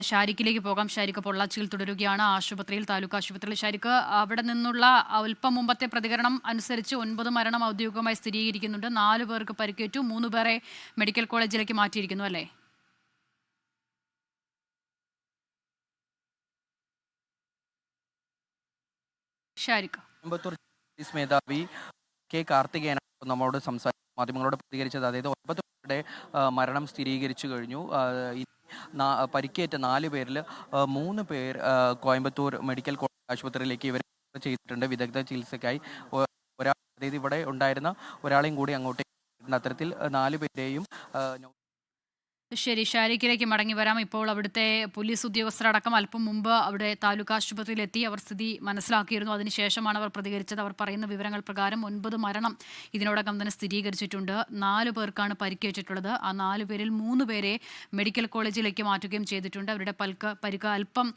ഷാരിക്കിലേക്ക് പോകാം. ഷാരിക്ക് പൊള്ളാച്ചിയിൽ തുടരുകയാണ്. ആശുപത്രിയിൽ, താലൂക്ക് ആശുപത്രിയിൽ. ഷാരിക്ക്, അവിടെ നിന്നുള്ള അല്പം മുമ്പത്തെ പ്രതികരണം അനുസരിച്ച് 9 മരണം ഔദ്യോഗികമായി സ്ഥിരീകരിക്കുന്നുണ്ട്. 4 പേർക്ക് പരിക്കേറ്റു, 3 പേരെ മെഡിക്കൽ കോളേജിലേക്ക് മാറ്റിയിരിക്കുന്നു, അല്ലേ? ഷാരിക്ക്, കോയമ്പത്തൂർ പോലീസ് മേധാവി കെ കാർത്തികേയനാണ് നമ്മളോട് മാധ്യമങ്ങളോട് പ്രതികരിച്ചത്. അതായത് 9 പേരുടെ മരണം സ്ഥിരീകരിച്ചു കഴിഞ്ഞു. പരിക്കേറ്റ 4 പേരിൽ 3 പേർ കോയമ്പത്തൂർ മെഡിക്കൽ കോളേജ് ആശുപത്രിയിലേക്ക് ഇവർ ചെയ്തിട്ടുണ്ട് വിദഗ്ധ ചികിത്സയ്ക്കായി. ഒരാൾ, അതായത് ഇവിടെ ഉണ്ടായിരുന്ന ഒരാളെയും കൂടി അങ്ങോട്ടേക്ക്, അത്തരത്തിൽ 4 പേരെയും. ശരി, ഷാരിക്കിലേക്ക് മടങ്ങി വരാം. ഇപ്പോൾ അവിടുത്തെ പോലീസ് ഉദ്യോഗസ്ഥരടക്കം അല്പം മുമ്പ് അവിടെ താലൂക്ക് ആശുപത്രിയിലെത്തി അവർ സ്ഥിതി മനസ്സിലാക്കിയിരുന്നു. അതിനുശേഷമാണ് അവർ പ്രതികരിച്ചത്. അവർ പറയുന്ന വിവരങ്ങൾ പ്രകാരം 9 മരണം ഇതിനോടകം തന്നെ സ്ഥിരീകരിച്ചിട്ടുണ്ട്. 4 പേർക്കാണ് പരിക്കേറ്റിട്ടുള്ളത്. ആ 4 പേരിൽ 3 പേരെ മെഡിക്കൽ കോളേജിലേക്ക് മാറ്റുകയും ചെയ്തിട്ടുണ്ട്. അവരുടെ പരിക്ക് അല്പം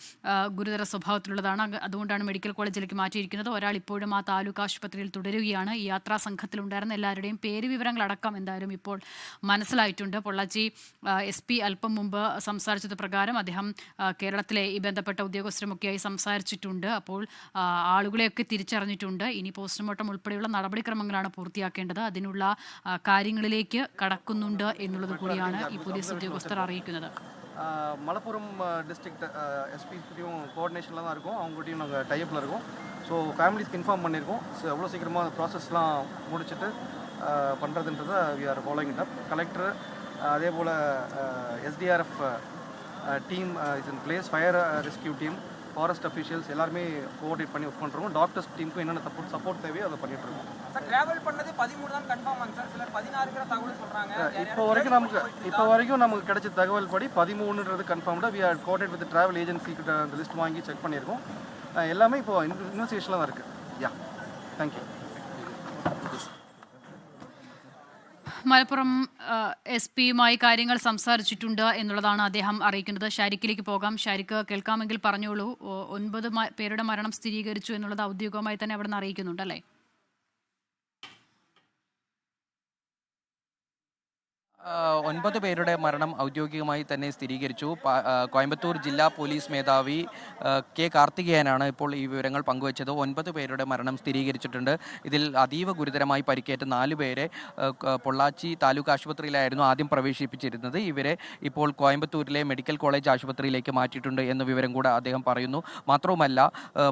ഗുരുതര സ്വഭാവത്തിലുള്ളതാണ്. അതുകൊണ്ടാണ് മെഡിക്കൽ കോളേജിലേക്ക് മാറ്റിയിരിക്കുന്നത്. ഒരാൾ ഇപ്പോഴും ആ താലൂക്ക് ആശുപത്രിയിൽ തുടരുകയാണ്. ഈ യാത്രാ സംഘത്തിലുണ്ടായിരുന്ന എല്ലാവരുടെയും പേര് വിവരങ്ങളടക്കം എന്തായാലും ഇപ്പോൾ മനസ്സിലായിട്ടുണ്ട്. പൊള്ളാച്ചി SP അല്പം മുമ്പ് സംസാരിച്ചത് പ്രകാരം അദ്ദേഹം കേരളത്തിലെ ഈ ബന്ധപ്പെട്ട ഉദ്യോഗസ്ഥരുമൊക്കെയായി സംസാരിച്ചിട്ടുണ്ട്. അപ്പോൾ ആളുകളെയൊക്കെ തിരിച്ചറിഞ്ഞിട്ടുണ്ട്. ഇനി പോസ്റ്റ്മോർട്ടം ഉൾപ്പെടെയുള്ള നടപടിക്രമങ്ങളാണ് പൂർത്തിയാക്കേണ്ടത്. അതിനുള്ള കാര്യങ്ങളിലേക്ക് കടക്കുന്നുണ്ട് എന്നുള്ളത് കൂടിയാണ് ഈ പോലീസ് ഉദ്യോഗസ്ഥർ അറിയിക്കുന്നത്. மலப்புரம் டிஸ்ட்ரிக்ட் எஸ்பியும் கோஆர்டினேஷனில் தான் இருக்கும். அவங்ககிட்டையும் நாங்கள் டைப்பில் இருக்கோம். ஸோ ஃபேமிலிஸ்க்கு இன்ஃபார்ம் பண்ணியிருக்கோம். ஸோ எவ்வளோ சீக்கிரமாக அந்த ப்ராசஸ்லாம் முடிச்சுட்டு பண்ணுறதுன்றதை we are following it up. Collector, அதே போல் SDRF team is in place, fire rescue team, forest officials எல்லாருமே கோஆர்டினேட் பண்ணி ஒர்க் பண்ணுறோம். டாக்டர்ஸ் டீமுக்கும் என்னென்ன சப்போர்ட் தேவையோ அதை பண்ணிட்டு இருக்கோம். சார், டிராவல் பண்ணது 13 தான் கன்ஃபார்ம் ஆங்க சார். சிலர் 16ங்கிற தகவல் சொல்றாங்க. இப்போ வரைக்கும் நமக்கு கிடைச்ச தகவல் படி 13ன்றது கன்ஃபார்ம்டா. We are coordinate with travel agency கிட்ட அந்த லிஸ்ட் வாங்கி செக் பண்ணியிருக்கோம். எல்லாமே இப்போ இன்வெஸ்டிகேஷனில் தான் இருக்குது. யா, தேங்க்யூ. മലപ്പുറം SP-യുമായി കാര്യങ്ങൾ സംസാരിച്ചിട്ടുണ്ട് എന്നുള്ളതാണ് അദ്ദേഹം അറിയിക്കുന്നത്. ഷാരിക്കിലേക്ക് പോകാം. ഷാരിക്ക്, കേൾക്കാമെങ്കിൽ പറഞ്ഞോളൂ. 9 പേരുടെ മരണം സ്ഥിരീകരിച്ചു എന്നുള്ളത് ഔദ്യോഗികമായി തന്നെ അവിടെ നിന്ന് അറിയിക്കുന്നുണ്ട്, അല്ലേ? 9 പേരുടെ മരണം ഔദ്യോഗികമായി തന്നെ സ്ഥിരീകരിച്ചു. കോയമ്പത്തൂർ ജില്ലാ പോലീസ് മേധാവി കെ കാർത്തികേയനാണ് ഇപ്പോൾ ഈ വിവരങ്ങൾ പങ്കുവച്ചത്. 9 പേരുടെ മരണം സ്ഥിരീകരിച്ചിട്ടുണ്ട്. ഇതിൽ അതീവ ഗുരുതരമായി പരിക്കേറ്റ 4 പേരെ പൊള്ളാച്ചി താലൂക്ക് ആശുപത്രിയിലായിരുന്നു ആദ്യം പ്രവേശിപ്പിച്ചിരുന്നത്. ഇവരെ ഇപ്പോൾ കോയമ്പത്തൂരിലെ മെഡിക്കൽ കോളേജ് ആശുപത്രിയിലേക്ക് മാറ്റിയിട്ടുണ്ട് എന്ന വിവരം കൂടെ അദ്ദേഹം പറയുന്നു. മാത്രവുമല്ല,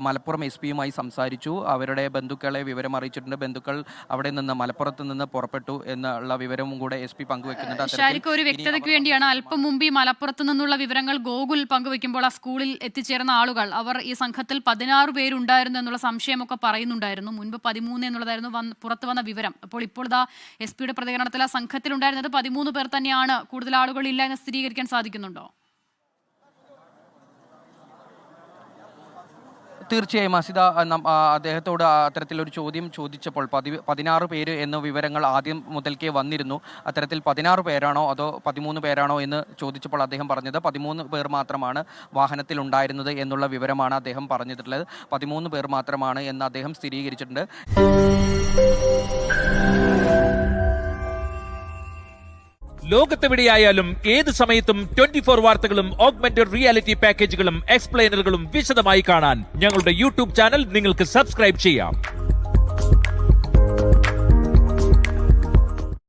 മലപ്പുറം SP-യുമായി സംസാരിച്ചു. അവരുടെ ബന്ധുക്കളെ വിവരം അറിയിച്ചിട്ടുണ്ട്. ബന്ധുക്കൾ അവിടെ നിന്ന്, മലപ്പുറത്ത് നിന്ന് പുറപ്പെട്ടു എന്നുള്ള വിവരവും കൂടെ SP പങ്കുവെക്കും. ഷാരിക്ക്, ഒരു വ്യക്തതയ്ക്ക് വേണ്ടിയാണ്, അല്പം മുമ്പ് ഈ മലപ്പുറത്ത് നിന്നുള്ള വിവരങ്ങൾ ഗോകുൽ പങ്കുവെക്കുമ്പോൾ ആ സ്കൂളിൽ എത്തിച്ചേർന്ന ആളുകൾ, അവർ ഈ സംഘത്തിൽ 16 പേരുണ്ടായിരുന്നു എന്നുള്ള സംശയമൊക്കെ പറയുന്നുണ്ടായിരുന്നു. മുൻപ് 13 എന്നുള്ളതായിരുന്നു പുറത്തു വന്ന വിവരം. അപ്പോൾ ഇതാ SP-യുടെ പ്രതികരണത്തിൽ ആ സംഘത്തിലുണ്ടായിരുന്നത് 13 പേർ തന്നെയാണ്. കൂടുതൽ ആളുകൾ ഇല്ല എന്ന് സ്ഥിരീകരിക്കാൻ സാധിക്കുന്നുണ്ടോ? തീർച്ചയായും അസിത, അദ്ദേഹത്തോട് അത്തരത്തിലൊരു ചോദ്യം ചോദിച്ചപ്പോൾ 16 പേര് എന്ന വിവരങ്ങൾ ആദ്യം മുതൽക്കേ വന്നിരുന്നു. അത്തരത്തിൽ 16 പേരാണോ അതോ 13 പേരാണോ എന്ന് ചോദിച്ചപ്പോൾ അദ്ദേഹം പറഞ്ഞത് 13 പേർ മാത്രമാണ് വാഹനത്തിൽ ഉണ്ടായിരുന്നത് എന്നുള്ള വിവരമാണ് അദ്ദേഹം പറഞ്ഞിട്ടുള്ളത്. 13 പേർ മാത്രമാണ് എന്ന് അദ്ദേഹം സ്ഥിരീകരിച്ചിട്ടുണ്ട്. ലോകത്തെവിടെയായാലും ഏത് സമയത്തും 24 വാർത്തകളും ഓഗ്മെന്റഡ് റിയാലിറ്റി പാക്കേജുകളും എക്സ്പ്ലെയിനറുകളും വിശദമായി കാണാൻ ഞങ്ങളുടെ YouTube ചാനൽ നിങ്ങൾക്ക് സബ്സ്ക്രൈബ് ചെയ്യാം.